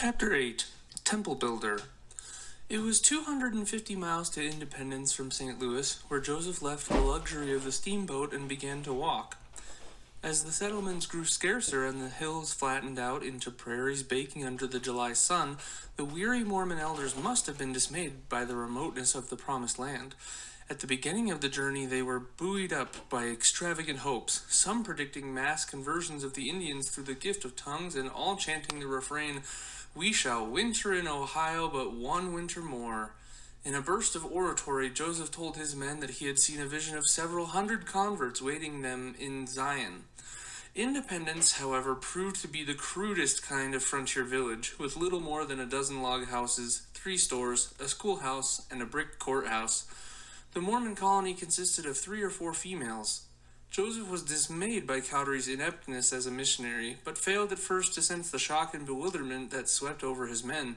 Chapter 8. Temple Builder. It was 250 miles to Independence from St. Louis, where Joseph left the luxury of the steamboat and began to walk. As the settlements grew scarcer and the hills flattened out into prairies baking under the July sun, the weary Mormon elders must have been dismayed by the remoteness of the Promised Land. At the beginning of the journey, they were buoyed up by extravagant hopes, some predicting mass conversions of the Indians through the gift of tongues, and all chanting the refrain, "We shall winter in Ohio, but one winter more." In a burst of oratory, Joseph told his men that he had seen a vision of several hundred converts waiting them in Zion. Independence, however, proved to be the crudest kind of frontier village, with little more than a dozen log houses, 3 stores, a schoolhouse, and a brick courthouse. The Mormon colony consisted of 3 or 4 females. Joseph was dismayed by Cowdery's ineptness as a missionary, but failed at first to sense the shock and bewilderment that swept over his men.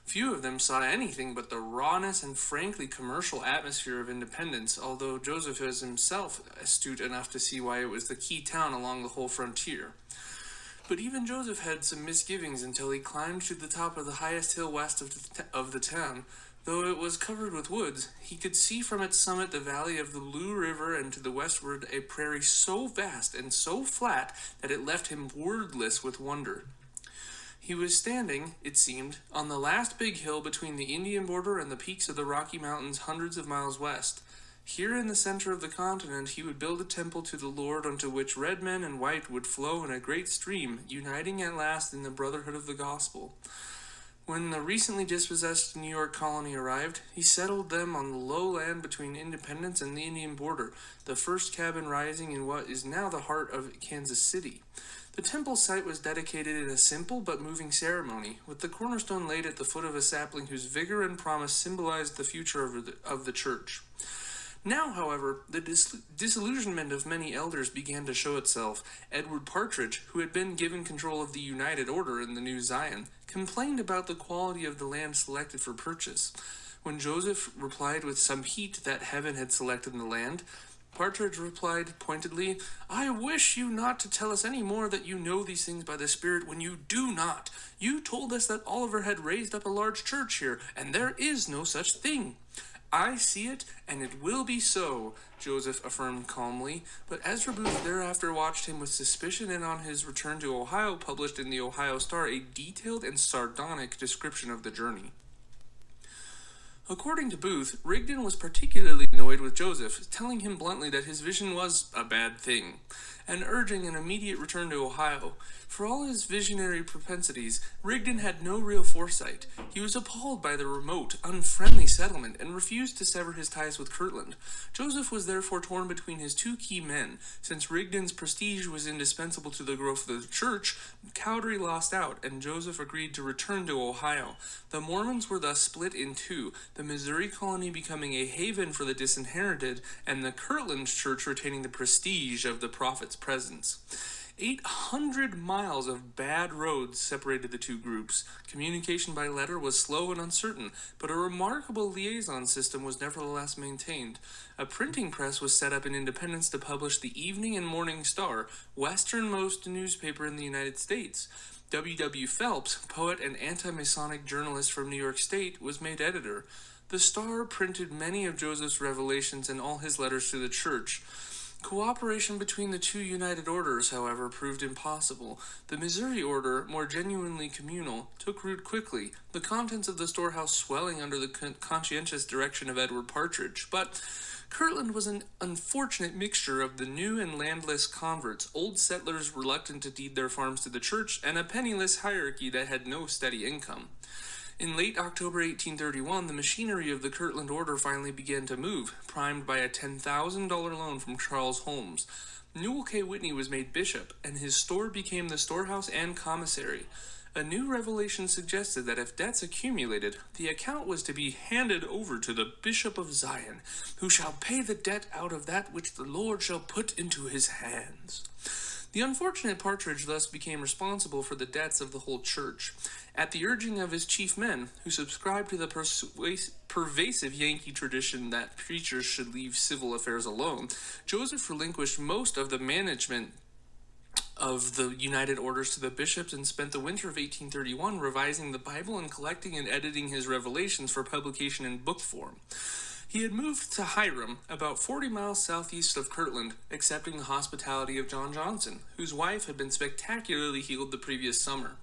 Few of them saw anything but the rawness and frankly commercial atmosphere of Independence, although Joseph was himself astute enough to see why it was the key town along the whole frontier. But even Joseph had some misgivings until he climbed to the top of the highest hill west of the town. Though it was covered with woods, he could see from its summit the valley of the Blue River and to the westward a prairie so vast and so flat that it left him wordless with wonder. He was standing, it seemed, on the last big hill between the Indian border and the peaks of the Rocky Mountains hundreds of miles west. Here in the center of the continent he would build a temple to the Lord unto which red men and white would flow in a great stream, uniting at last in the brotherhood of the gospel. When the recently dispossessed New York colony arrived, he settled them on the low land between Independence and the Indian border, the first cabin rising in what is now the heart of Kansas City. The temple site was dedicated in a simple but moving ceremony, with the cornerstone laid at the foot of a sapling whose vigor and promise symbolized the future of the church. Now, however, the disillusionment of many elders began to show itself. Edward Partridge, who had been given control of the United Order in the New Zion, complained about the quality of the land selected for purchase. When Joseph replied with some heat that heaven had selected the land, Partridge replied pointedly, "I wish you not to tell us any more that you know these things by the Spirit when you do not. You told us that Oliver had raised up a large church here, and there is no such thing." "I see it, and it will be so," Joseph affirmed calmly, but Ezra Booth thereafter watched him with suspicion and on his return to Ohio published in the Ohio Star a detailed and sardonic description of the journey. According to Booth, Rigdon was particularly annoyed with Joseph, telling him bluntly that his vision was a bad thing, and urging an immediate return to Ohio. For all his visionary propensities, Rigdon had no real foresight. He was appalled by the remote, unfriendly settlement, and refused to sever his ties with Kirtland. Joseph was therefore torn between his 2 key men. Since Rigdon's prestige was indispensable to the growth of the church, Cowdery lost out, and Joseph agreed to return to Ohio. The Mormons were thus split in 2, the Missouri colony becoming a haven for the disinherited, and the Kirtland church retaining the prestige of the prophet's presence. 800 miles of bad roads separated the 2 groups. Communication by letter was slow and uncertain, but a remarkable liaison system was nevertheless maintained. A printing press was set up in Independence to publish the Evening and Morning Star, westernmost newspaper in the United States. W. Phelps, poet and anti-Masonic journalist from New York State, was made editor. The Star printed many of Joseph's revelations and all his letters to the church. Cooperation between the 2 united orders, however, proved impossible. The Missouri order, more genuinely communal, took root quickly, the contents of the storehouse swelling under the conscientious direction of Edward Partridge. But Kirtland was an unfortunate mixture of the new and landless converts, old settlers reluctant to deed their farms to the church, and a penniless hierarchy that had no steady income. In late October 1831, the machinery of the Kirtland order finally began to move, primed by a $10,000 loan from Charles Holmes. Newell K. Whitney was made bishop, and his store became the storehouse and commissary. A new revelation suggested that if debts accumulated, the account was to be handed over to the Bishop of Zion, who shall pay the debt out of that which the Lord shall put into his hands. The unfortunate Partridge thus became responsible for the debts of the whole church. At the urging of his chief men, who subscribed to the pervasive Yankee tradition that preachers should leave civil affairs alone, Joseph relinquished most of the management of the United Orders to the bishops and spent the winter of 1831 revising the Bible and collecting and editing his revelations for publication in book form. He had moved to Hiram, about 40 miles southeast of Kirtland, accepting the hospitality of John Johnson, whose wife had been spectacularly healed the previous summer.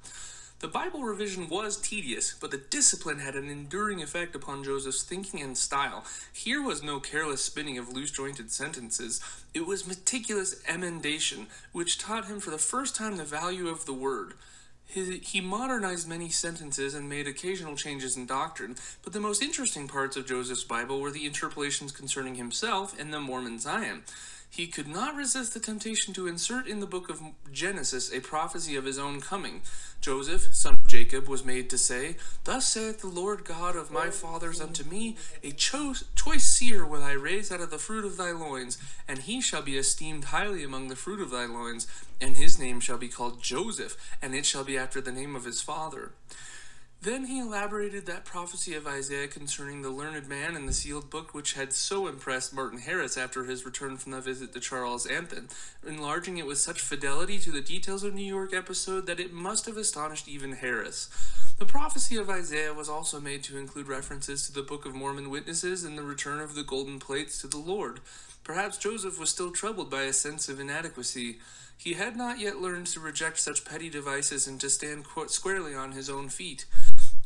The Bible revision was tedious, but the discipline had an enduring effect upon Joseph's thinking and style. Here was no careless spinning of loose-jointed sentences. It was meticulous emendation, which taught him for the first time the value of the word. He modernized many sentences and made occasional changes in doctrine, but the most interesting parts of Joseph's Bible were the interpolations concerning himself and the Mormon Zion. He could not resist the temptation to insert in the book of Genesis a prophecy of his own coming. Joseph, son of Jacob, was made to say, "Thus saith the Lord God of my fathers unto me, a choice seer will I raise out of the fruit of thy loins, and he shall be esteemed highly among the fruit of thy loins, and his name shall be called Joseph, and it shall be after the name of his father." Then he elaborated that prophecy of Isaiah concerning the learned man in the sealed book which had so impressed Martin Harris after his return from the visit to Charles Anthon, enlarging it with such fidelity to the details of New York episode that it must have astonished even Harris. The prophecy of Isaiah was also made to include references to the Book of Mormon Witnesses and the return of the golden plates to the Lord. Perhaps Joseph was still troubled by a sense of inadequacy. He had not yet learned to reject such petty devices and to stand squarely on his own feet.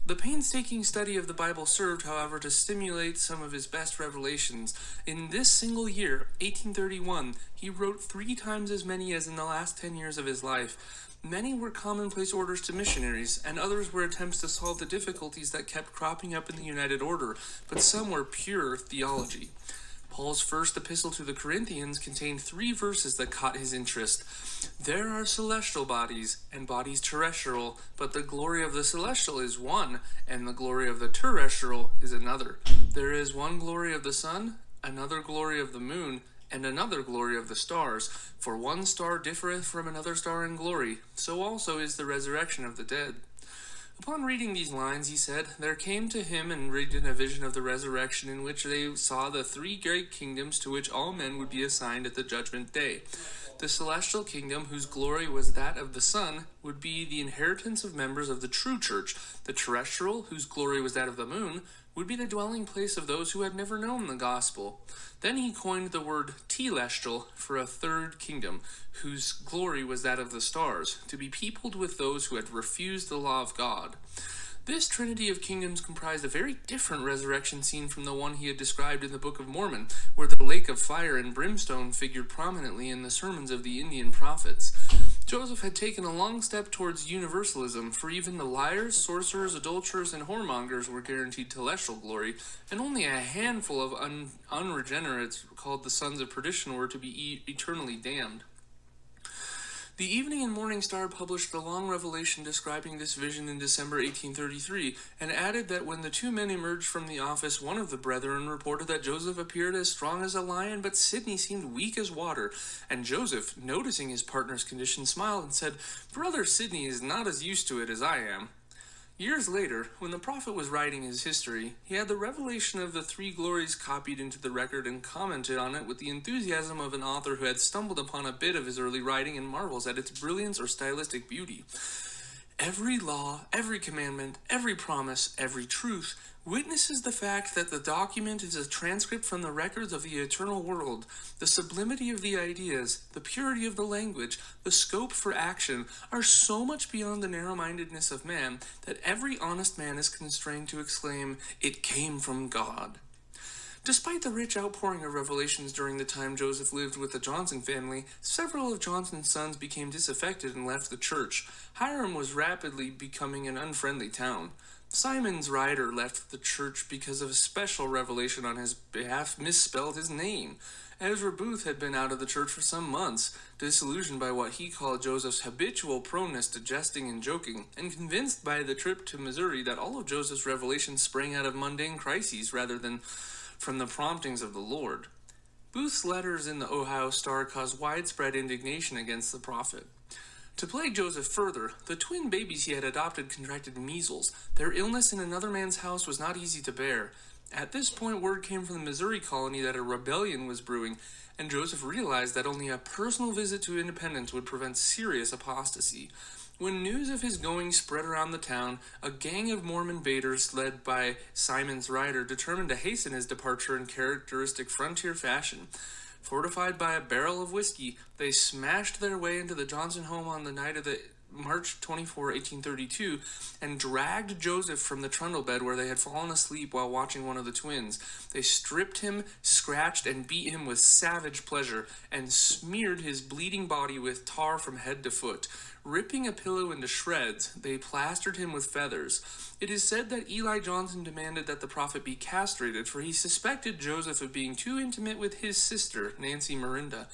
The painstaking study of the Bible served, however, to stimulate some of his best revelations. In this single year, 1831, he wrote 3 times as many as in the last 10 years of his life. Many were commonplace orders to missionaries, and others were attempts to solve the difficulties that kept cropping up in the United Order, but some were pure theology. Paul's first epistle to the Corinthians contained 3 verses that caught his interest. "There are celestial bodies, and bodies terrestrial, but the glory of the celestial is one, and the glory of the terrestrial is another. There is one glory of the sun, another glory of the moon, and another glory of the stars. For one star differeth from another star in glory, so also is the resurrection of the dead." Upon reading these lines, he said, "There came to him and read in a vision of the resurrection in which they saw the 3 great kingdoms to which all men would be assigned at the judgment day. The celestial kingdom, whose glory was that of the sun, would be the inheritance of members of the true church. The terrestrial, whose glory was that of the moon, would be the dwelling place of those who had never known the gospel." Then he coined the word telestial for a 3rd kingdom, whose glory was that of the stars, to be peopled with those who had refused the law of God. This trinity of kingdoms comprised a very different resurrection scene from the one he had described in the Book of Mormon, where the lake of fire and brimstone figured prominently in the sermons of the Indian prophets. Joseph had taken a long step towards universalism, for even the liars, sorcerers, adulterers, and whoremongers were guaranteed telestial glory, and only a handful of unregenerates, called the sons of perdition, were to be eternally damned. The Evening and Morning Star published a long revelation describing this vision in December 1833, and added that when the 2 men emerged from the office, one of the brethren reported that Joseph appeared as strong as a lion, but Sidney seemed weak as water, and Joseph, noticing his partner's condition, smiled and said, "Brother Sidney is not as used to it as I am." Years later, when the prophet was writing his history, he had the revelation of the 3 glories copied into the record and commented on it with the enthusiasm of an author who had stumbled upon a bit of his early writing and marvels at its brilliance or stylistic beauty. "Every law, every commandment, every promise, every truth witnesses the fact that the document is a transcript from the records of the eternal world. The sublimity of the ideas, the purity of the language, the scope for action are so much beyond the narrow-mindedness of man that every honest man is constrained to exclaim, 'It came from God.'" Despite the rich outpouring of revelations during the time Joseph lived with the Johnson family, several of Johnson's sons became disaffected and left the church. Hiram was rapidly becoming an unfriendly town. Simon's Ryder left the church because of a special revelation on his behalf misspelled his name. Ezra Booth had been out of the church for some months, disillusioned by what he called Joseph's habitual proneness to jesting and joking, and convinced by the trip to Missouri that all of Joseph's revelations sprang out of mundane crises rather than from the promptings of the Lord. Booth's letters in the Ohio Star caused widespread indignation against the prophet. To plague Joseph further, the twin babies he had adopted contracted measles. Their illness in another man's house was not easy to bear. At this point, word came from the Missouri colony that a rebellion was brewing, and Joseph realized that only a personal visit to independence would prevent serious apostasy. When news of his going spread around the town, a gang of Mormon baiters led by Simon's Rider determined to hasten his departure in characteristic frontier fashion. Fortified by a barrel of whiskey, they smashed their way into the Johnson home on the night of the March 24, 1832, and dragged Joseph from the trundle bed where they had fallen asleep while watching one of the twins. They stripped him, scratched, and beat him with savage pleasure, and smeared his bleeding body with tar from head to foot. Ripping a pillow into shreds, they plastered him with feathers. It is said that Eli Johnson demanded that the prophet be castrated, for he suspected Joseph of being too intimate with his sister, Nancy Marinda.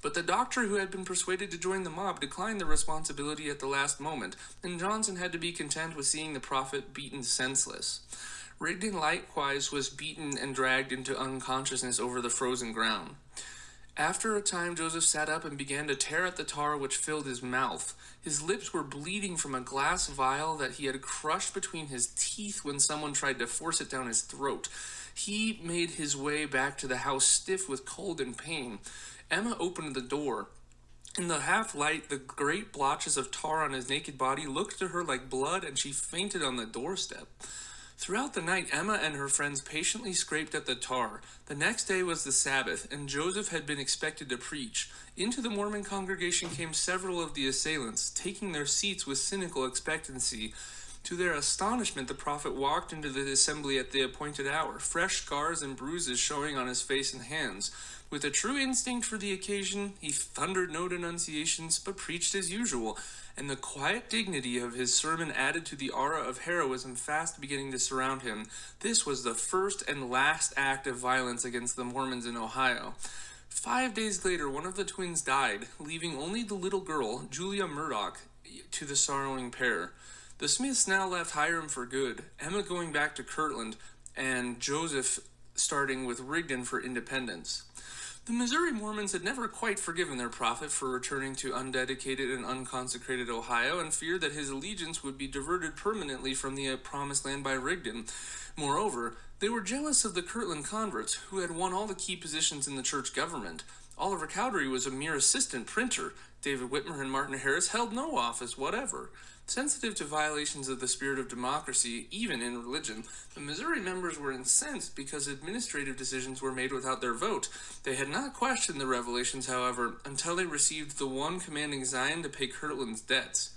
But the doctor who had been persuaded to join the mob declined the responsibility at the last moment, and Johnson had to be content with seeing the prophet beaten senseless. Rigdon likewise was beaten and dragged into unconsciousness over the frozen ground. After a time, Joseph sat up and began to tear at the tar which filled his mouth. His lips were bleeding from a glass vial that he had crushed between his teeth when someone tried to force it down his throat. He made his way back to the house stiff with cold and pain. Emma opened the door. In the half-light, the great blotches of tar on his naked body looked to her like blood, and she fainted on the doorstep. Throughout the night, Emma and her friends patiently scraped at the tar. The next day was the Sabbath, and Joseph had been expected to preach. Into the Mormon congregation came several of the assailants, taking their seats with cynical expectancy. To their astonishment, the prophet walked into the assembly at the appointed hour, fresh scars and bruises showing on his face and hands. With a true instinct for the occasion, he thundered no denunciations, but preached as usual, and the quiet dignity of his sermon added to the aura of heroism fast beginning to surround him. This was the first and last act of violence against the Mormons in Ohio. 5 days later, one of the twins died, leaving only the little girl, Julia Murdoch, to the sorrowing pair. The Smiths now left Hiram for good, Emma going back to Kirtland, and Joseph starting with Rigdon for independence. The Missouri Mormons had never quite forgiven their prophet for returning to undedicated and unconsecrated Ohio, and feared that his allegiance would be diverted permanently from the promised land by Rigdon. Moreover, they were jealous of the Kirtland converts, who had won all the key positions in the church government. Oliver Cowdery was a mere assistant printer. David Whitmer and Martin Harris held no office whatever. Sensitive to violations of the spirit of democracy, even in religion, the Missouri members were incensed because administrative decisions were made without their vote. They had not questioned the revelations, however, until they received the one commanding Zion to pay Kirtland's debts.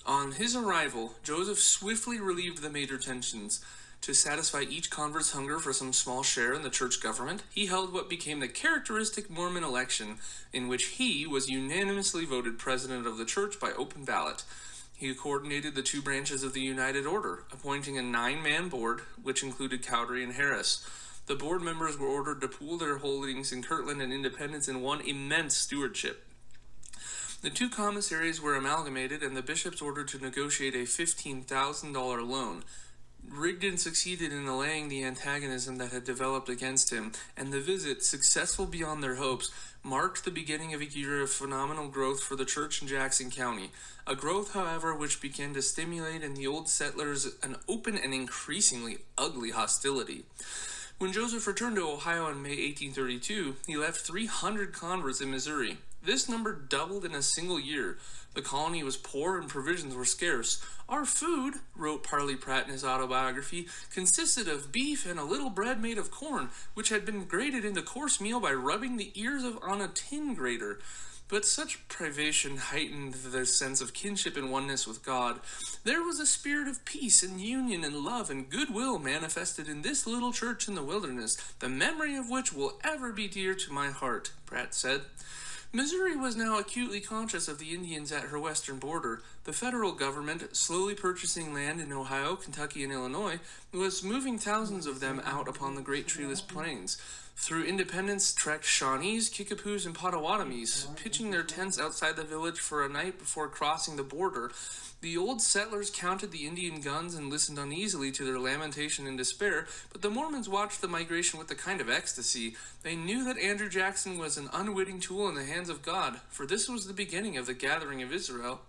On his arrival, Joseph swiftly relieved the major tensions. To satisfy each convert's hunger for some small share in the church government, he held what became the characteristic Mormon election, in which he was unanimously voted president of the church by open ballot. He coordinated the two branches of the United Order, appointing a 9-man board, which included Cowdery and Harris. The board members were ordered to pool their holdings in Kirtland and Independence in one immense stewardship. The two commissaries were amalgamated, and the bishops ordered to negotiate a $15,000 loan. Rigdon succeeded in allaying the antagonism that had developed against him, and the visit, successful beyond their hopes, marked the beginning of a year of phenomenal growth for the church in Jackson County, a growth, however, which began to stimulate in the old settlers an open and increasingly ugly hostility. When Joseph returned to Ohio in May 1832, he left 300 converts in Missouri. This number doubled in a single year. The colony was poor and provisions were scarce. "Our food," wrote Parley Pratt in his autobiography, "consisted of beef and a little bread made of corn, which had been grated into coarse meal by rubbing the ears on a tin grater." But such privation heightened the sense of kinship and oneness with God. There was a spirit of peace and union and love and goodwill manifested in this little church in the wilderness, the memory of which will ever be dear to my heart, Pratt said. Missouri was now acutely conscious of the Indians at her western border. The federal government, slowly purchasing land in Ohio, Kentucky, and Illinois, was moving thousands of them out upon the great treeless plains. Through Independence trekked Shawnees, Kickapoos, and Potawatomis, pitching their tents outside the village for a night before crossing the border. The old settlers counted the Indian guns and listened uneasily to their lamentation and despair, but the Mormons watched the migration with a kind of ecstasy. They knew that Andrew Jackson was an unwitting tool in the hands of God, for this was the beginning of the gathering of Israel.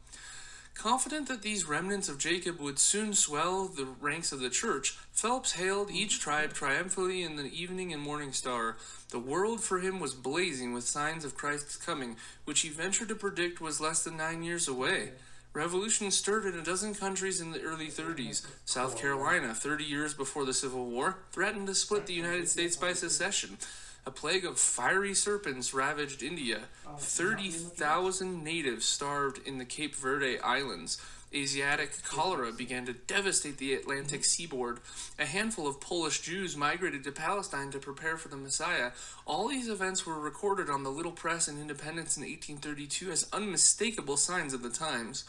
Confident that these remnants of Jacob would soon swell the ranks of the church, Phelps hailed each tribe triumphantly in the evening and morning star. The world for him was blazing with signs of Christ's coming, which he ventured to predict was less than 9 years away. Revolution stirred in a dozen countries in the early 30s. South Carolina, 30 years before the Civil War, threatened to split the United States by secession. A plague of fiery serpents ravaged India. 30,000 natives starved in the Cape Verde Islands. Asiatic cholera began to devastate the Atlantic seaboard. A handful of Polish Jews migrated to Palestine to prepare for the Messiah. All these events were recorded on the Little Press in Independence in 1832 as unmistakable signs of the times.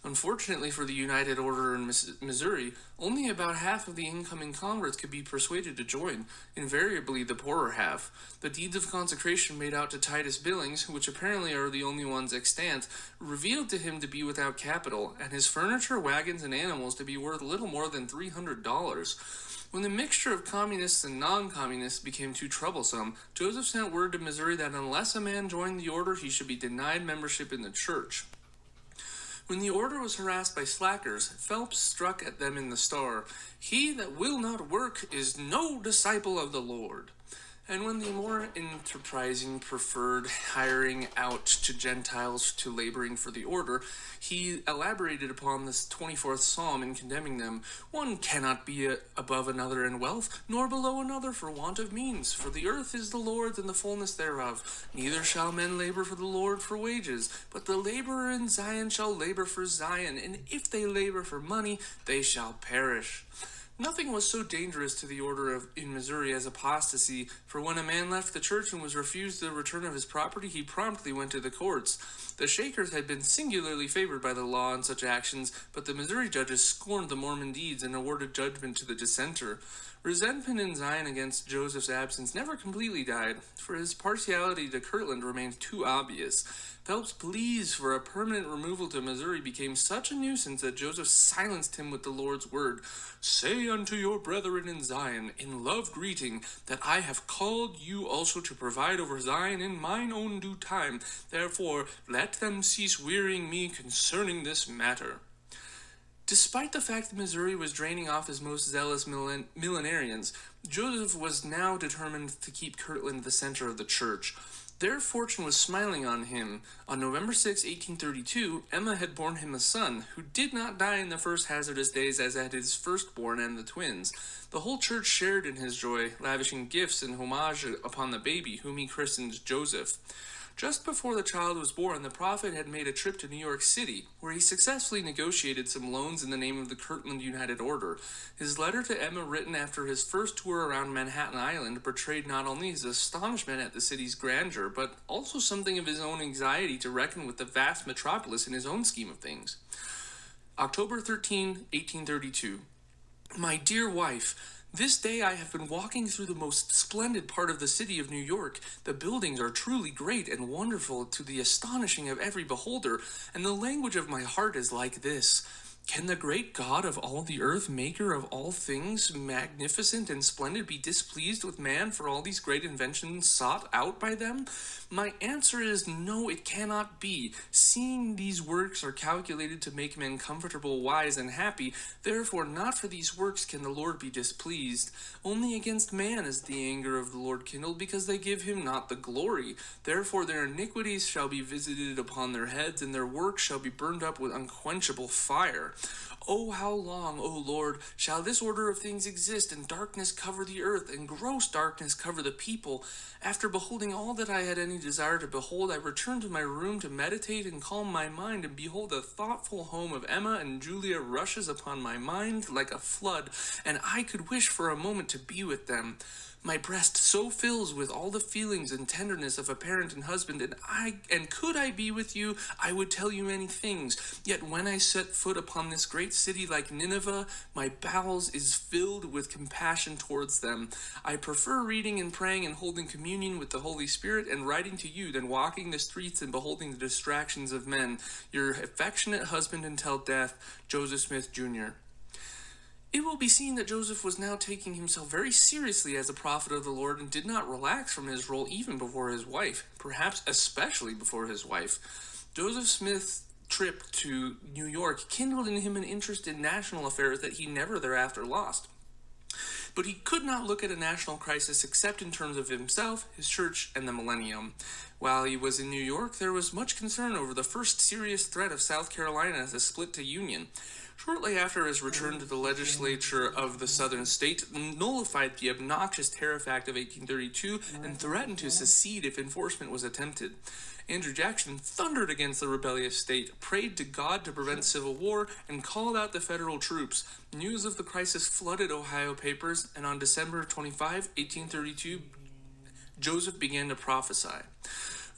Unfortunately for the United Order in Missouri, only about half of the incoming converts could be persuaded to join. Invariably, the poorer half. The deeds of consecration made out to Titus Billings, which apparently are the only ones extant, revealed to him to be without capital, and his furniture, wagons, and animals to be worth little more than $300. When the mixture of communists and non-communists became too troublesome, Joseph sent word to Missouri that unless a man joined the order, he should be denied membership in the church. When the order was harassed by slackers, Phelps struck at them in the Star, "He that will not work is no disciple of the Lord." And when the more enterprising preferred hiring out to Gentiles to laboring for the order, he elaborated upon this 24th Psalm in condemning them. "One cannot be above another in wealth, nor below another for want of means. For the earth is the Lord's and the fullness thereof. Neither shall men labor for the Lord for wages, but the laborer in Zion shall labor for Zion, and if they labor for money, they shall perish." Nothing was so dangerous to the order in Missouri as apostasy, for when a man left the church and was refused the return of his property, he promptly went to the courts. The Shakers had been singularly favored by the law in such actions, but the Missouri judges scorned the Mormon deeds and awarded judgment to the dissenter. Resentment in Zion against Joseph's absence never completely died, for his partiality to Kirtland remained too obvious. Phelps' pleas for a permanent removal to Missouri became such a nuisance that Joseph silenced him with the Lord's word, "Say unto your brethren in Zion, in love greeting, that I have called you also to provide over Zion in mine own due time. Therefore, let them cease wearying me concerning this matter." Despite the fact that Missouri was draining off his most zealous millenarians, Joseph was now determined to keep Kirtland the center of the church. Their fortune was smiling on him. On November 6, 1832, Emma had borne him a son, who did not die in the first hazardous days as had his firstborn and the twins. The whole church shared in his joy, lavishing gifts and homage upon the baby, whom he christened Joseph. Just before the child was born, the prophet had made a trip to New York City, where he successfully negotiated some loans in the name of the Kirtland United Order. His letter to Emma, written after his first tour around Manhattan Island, portrayed not only his astonishment at the city's grandeur, but also something of his own anxiety to reckon with the vast metropolis in his own scheme of things. October 13, 1832. My dear wife, this day I have been walking through the most splendid part of the city of New York. The buildings are truly great and wonderful to the astonishing of every beholder, and the language of my heart is like this: Can the great God of all the earth, maker of all things magnificent and splendid, be displeased with man for all these great inventions sought out by them? My answer is no, it cannot be. Seeing these works are calculated to make men comfortable, wise, and happy, therefore not for these works can the Lord be displeased. Only against man is the anger of the Lord kindled, because they give him not the glory. Therefore their iniquities shall be visited upon their heads, and their works shall be burned up with unquenchable fire. Oh, how long, O Lord, shall this order of things exist, and darkness cover the earth, and gross darkness cover the people? After beholding all that I had any desire to behold, I returned to my room to meditate and calm my mind, and behold, the thoughtful home of Emma and Julia rushes upon my mind like a flood, and I could wish for a moment to be with them. My breast so fills with all the feelings and tenderness of a parent and husband, and could I be with you, I would tell you many things. Yet when I set foot upon this great city like Nineveh, my bowels is filled with compassion towards them. I prefer reading and praying and holding communion with the Holy Spirit and writing to you than walking the streets and beholding the distractions of men. Your affectionate husband until death, Joseph Smith, Jr. It will be seen that Joseph was now taking himself very seriously as a prophet of the Lord and did not relax from his role even before his wife, perhaps especially before his wife. Joseph Smith trip to New York kindled in him an interest in national affairs that he never thereafter lost. But he could not look at a national crisis except in terms of himself, his church, and the millennium. While he was in New York, there was much concern over the first serious threat of South Carolina as a split to Union. Shortly after his return to the legislature of the southern state, nullified the obnoxious Tariff Act of 1832 and threatened to secede if enforcement was attempted. Andrew Jackson thundered against the rebellious state, prayed to God to prevent civil war, and called out the federal troops. News of the crisis flooded Ohio papers, and on December 25, 1832, Joseph began to prophesy.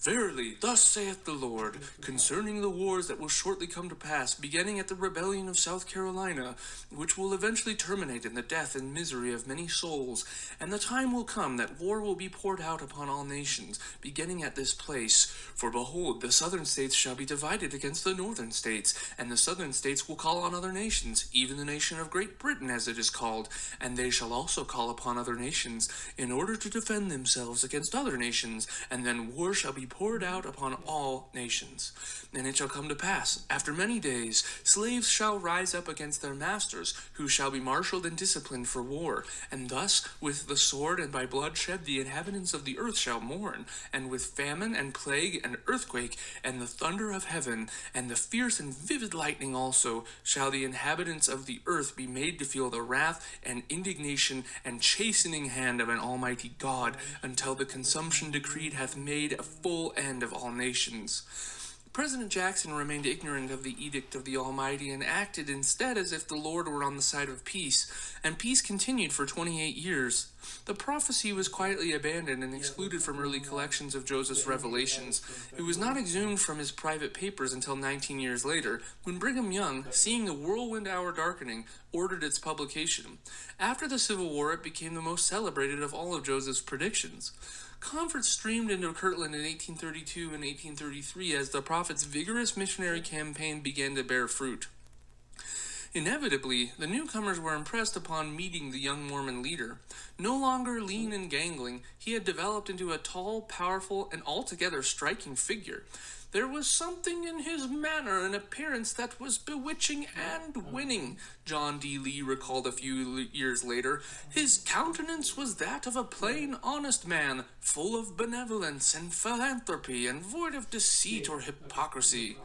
Verily, thus saith the Lord, concerning the wars that will shortly come to pass, beginning at the rebellion of South Carolina, which will eventually terminate in the death and misery of many souls. And the time will come that war will be poured out upon all nations, beginning at this place. For behold, the southern states shall be divided against the northern states, and the southern states will call on other nations, even the nation of Great Britain as it is called, and they shall also call upon other nations, in order to defend themselves against other nations, and then war shall be poured out upon all nations. And it shall come to pass, after many days, slaves shall rise up against their masters, who shall be marshaled and disciplined for war. And thus, with the sword and by bloodshed, the inhabitants of the earth shall mourn, and with famine and plague and earthquake, and the thunder of heaven, and the fierce and vivid lightning also, shall the inhabitants of the earth be made to feel the wrath and indignation and chastening hand of an almighty God, until the consumption decreed hath made a full end of all nations. President Jackson remained ignorant of the edict of the Almighty and acted instead as if the Lord were on the side of peace, and peace continued for 28 years. The prophecy was quietly abandoned and excluded from early collections of Joseph's revelations. It was not exhumed from his private papers until 19 years later, when Brigham Young, seeing the whirlwind hour darkening, ordered its publication. After the Civil War, it became the most celebrated of all of Joseph's predictions. Converts streamed into Kirtland in 1832 and 1833 as the prophet's vigorous missionary campaign began to bear fruit. Inevitably, the newcomers were impressed upon meeting the young Mormon leader. No longer lean and gangling, he had developed into a tall, powerful, and altogether striking figure. There was something in his manner and appearance that was bewitching and winning, John D. Lee recalled a few years later. His countenance was that of a plain, honest man, full of benevolence and philanthropy, and void of deceit or hypocrisy.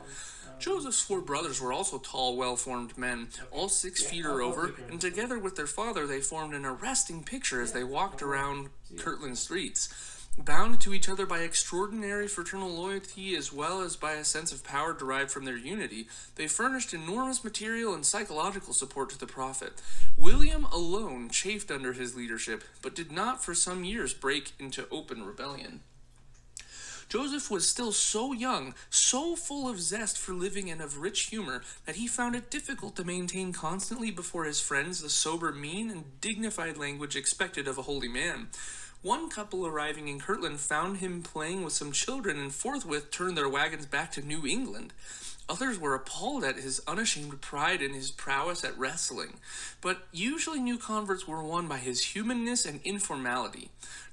Joseph's 4 brothers were also tall, well-formed men, all 6 feet or over, and together with their father they formed an arresting picture as they walked around Kirtland streets. Bound to each other by extraordinary fraternal loyalty as well as by a sense of power derived from their unity, they furnished enormous material and psychological support to the prophet. William alone chafed under his leadership, but did not for some years break into open rebellion. Joseph was still so young, so full of zest for living and of rich humor, that he found it difficult to maintain constantly before his friends the sober mien and dignified language expected of a holy man. One couple arriving in Kirtland found him playing with some children and forthwith turned their wagons back to New England. Others were appalled at his unashamed pride and his prowess at wrestling. But usually new converts were won by his humanness and informality.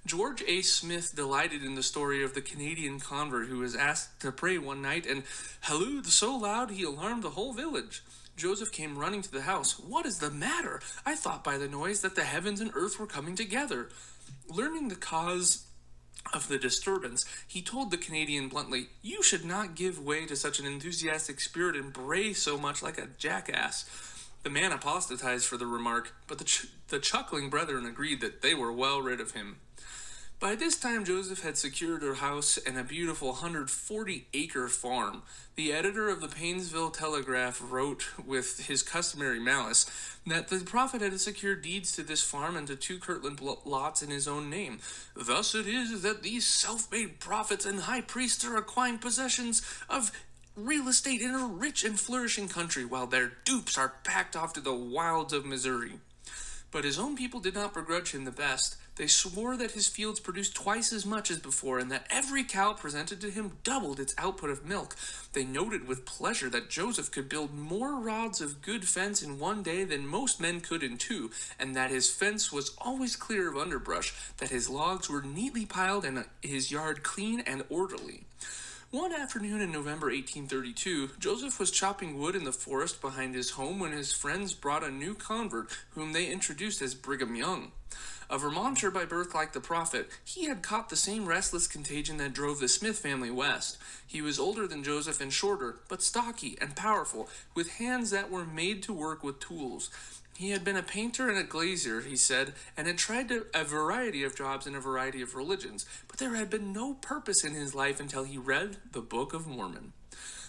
George A. Smith delighted in the story of the Canadian convert who was asked to pray one night and hallooed so loud he alarmed the whole village. Joseph came running to the house. "What is the matter? I thought by the noise that the heavens and earth were coming together." Learning the cause of the disturbance, he told the Canadian bluntly, "You should not give way to such an enthusiastic spirit and bray so much like a jackass." The man apostatized for the remark, but the chuckling brethren agreed that they were well rid of him. By this time, Joseph had secured a house and a beautiful 140-acre farm. The editor of the Painesville Telegraph wrote, with his customary malice, that the prophet had secured deeds to this farm and to 2 Kirtland lots in his own name. "Thus it is that these self-made prophets and high priests are acquiring possessions of real estate in a rich and flourishing country, while their dupes are packed off to the wilds of Missouri." But his own people did not begrudge him the best. They swore that his fields produced twice as much as before, and that every cow presented to him doubled its output of milk. They noted with pleasure that Joseph could build more rods of good fence in one day than most men could in 2, and that his fence was always clear of underbrush, that his logs were neatly piled, and his yard clean and orderly. One afternoon in November 1832, Joseph was chopping wood in the forest behind his home when his friends brought a new convert whom they introduced as Brigham Young. A Vermonter by birth like the prophet, he had caught the same restless contagion that drove the Smith family west. He was older than Joseph and shorter, but stocky and powerful, with hands that were made to work with tools. He had been a painter and a glazier, he said, and had tried a variety of jobs in a variety of religions, but there had been no purpose in his life until he read the Book of Mormon.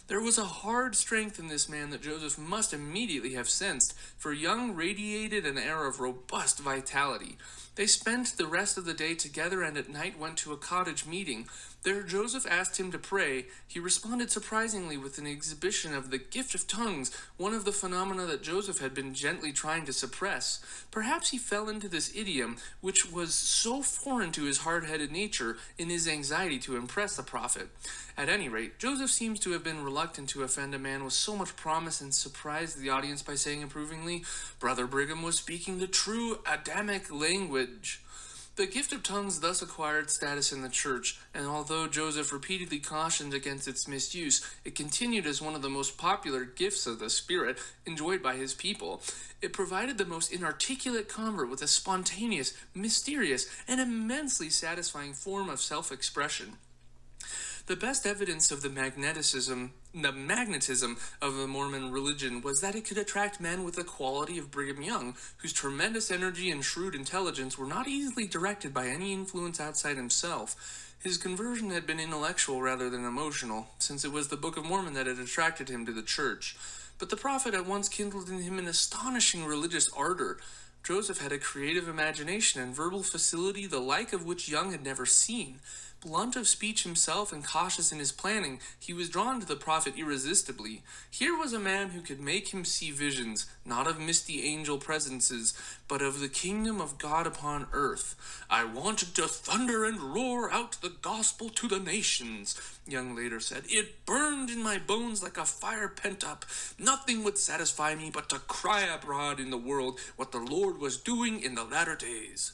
There was a hard strength in this man that Joseph must immediately have sensed, for Young radiated an air of robust vitality. They spent the rest of the day together and at night went to a cottage meeting. There Joseph asked him to pray. He responded surprisingly with an exhibition of the gift of tongues, one of the phenomena that Joseph had been gently trying to suppress. Perhaps he fell into this idiom, which was so foreign to his hard-headed nature, in his anxiety to impress the prophet. At any rate, Joseph seems to have been reluctant to offend a man with so much promise and surprised the audience by saying approvingly, "Brother Brigham was speaking the true Adamic language." The gift of tongues thus acquired status in the church, and although Joseph repeatedly cautioned against its misuse, it continued as one of the most popular gifts of the Spirit enjoyed by his people. It provided the most inarticulate convert with a spontaneous, mysterious, and immensely satisfying form of self-expression. The best evidence of the magnetism of the Mormon religion was that it could attract men with the quality of Brigham Young, whose tremendous energy and shrewd intelligence were not easily directed by any influence outside himself. His conversion had been intellectual rather than emotional, since it was the Book of Mormon that had attracted him to the church. But the prophet at once kindled in him an astonishing religious ardor. Joseph had a creative imagination and verbal facility the like of which Young had never seen. Blunt of speech himself and cautious in his planning, he was drawn to the prophet irresistibly. Here was a man who could make him see visions, not of misty angel presences, but of the kingdom of God upon earth. "I wanted to thunder and roar out the gospel to the nations," Young later said. "It burned in my bones like a fire pent up. Nothing would satisfy me but to cry abroad in the world what the Lord was doing in the latter days."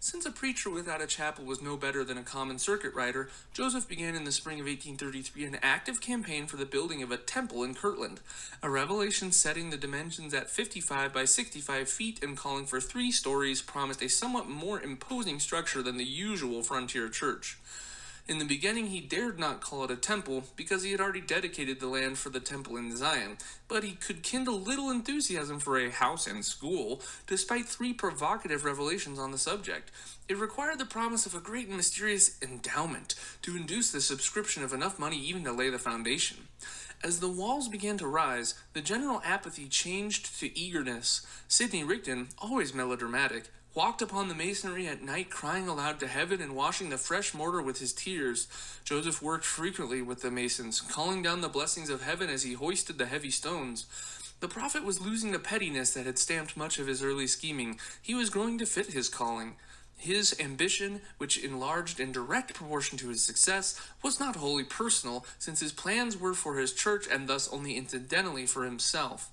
Since a preacher without a chapel was no better than a common circuit rider, Joseph began in the spring of 1833 an active campaign for the building of a temple in Kirtland. A revelation setting the dimensions at 55 by 65 feet and calling for 3 stories promised a somewhat more imposing structure than the usual frontier church. In the beginning, he dared not call it a temple, because he had already dedicated the land for the temple in Zion, but he could kindle little enthusiasm for a house and school, despite 3 provocative revelations on the subject. It required the promise of a great and mysterious endowment to induce the subscription of enough money even to lay the foundation. As the walls began to rise, the general apathy changed to eagerness. Sidney Rigdon, always melodramatic, walked upon the masonry at night crying aloud to heaven and washing the fresh mortar with his tears. Joseph worked frequently with the masons, calling down the blessings of heaven as he hoisted the heavy stones. The prophet was losing the pettiness that had stamped much of his early scheming. He was growing to fit his calling. His ambition, which enlarged in direct proportion to his success, was not wholly personal, since his plans were for his church and thus only incidentally for himself.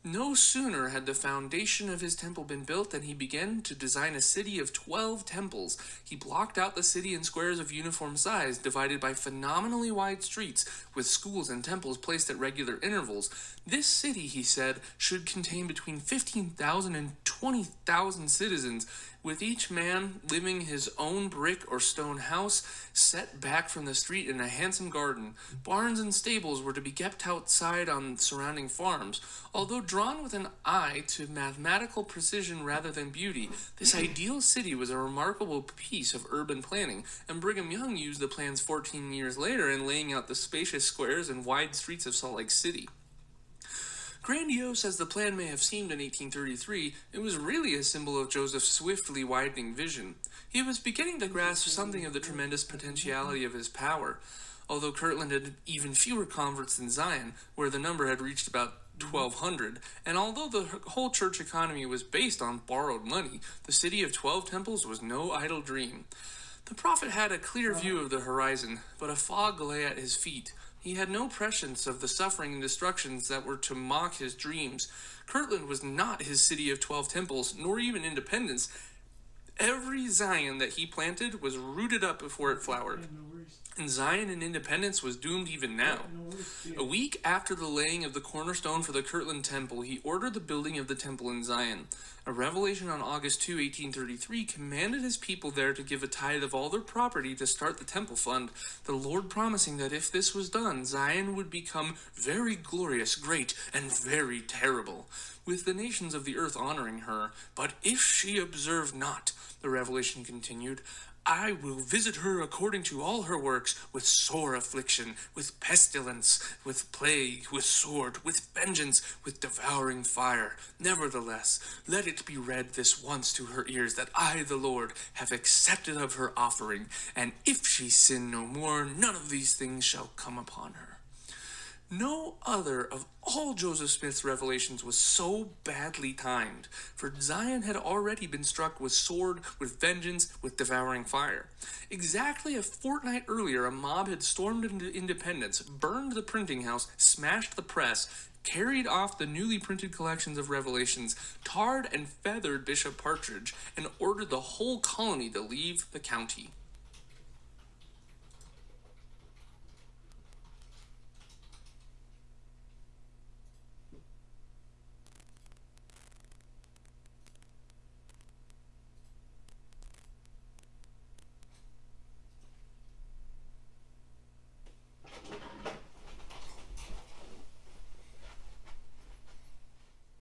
No sooner had the foundation of his temple been built than he began to design a city of 12 temples. He blocked out the city in squares of uniform size, divided by phenomenally wide streets, with schools and temples placed at regular intervals. This city, he said, should contain between 15,000 and 20,000 citizens, with each man living his own brick or stone house set back from the street in a handsome garden. Barns and stables were to be kept outside on surrounding farms. Although drawn with an eye to mathematical precision rather than beauty, this ideal city was a remarkable piece of urban planning, and Brigham Young used the plans 14 years later in laying out the spacious squares and wide streets of Salt Lake City. Grandiose as the plan may have seemed in 1833, it was really a symbol of Joseph's swiftly widening vision. He was beginning to grasp something of the tremendous potentiality of his power. Although Kirtland had even fewer converts than Zion, where the number had reached about 1,200, and although the whole church economy was based on borrowed money, the city of 12 temples was no idle dream. The prophet had a clear view of the horizon, but a fog lay at his feet. He had no prescience of the suffering and destructions that were to mock his dreams. Kirtland was not his city of 12 temples, nor even Independence. Every Zion that he planted was rooted up before it flowered. and Zion and independence was doomed even now. A week after the laying of the cornerstone for the Kirtland Temple, he ordered the building of the temple in Zion. A revelation on August 2, 1833, commanded his people there to give a tithe of all their property to start the temple fund, the Lord promising that if this was done, Zion would become very glorious, great, and very terrible, with the nations of the earth honoring her. But if she observe not, the revelation continued, I will visit her according to all her works, with sore affliction, with pestilence, with plague, with sword, with vengeance, with devouring fire. Nevertheless, let it be read this once to her ears, that I, the Lord, have accepted of her offering, and if she sin no more, none of these things shall come upon her. No other of all Joseph Smith's revelations was so badly timed, for Zion had already been struck with sword, with vengeance, with devouring fire. Exactly a fortnight earlier, a mob had stormed into Independence, burned the printing house, smashed the press, carried off the newly printed collections of Revelations, tarred and feathered Bishop Partridge, and ordered the whole colony to leave the county.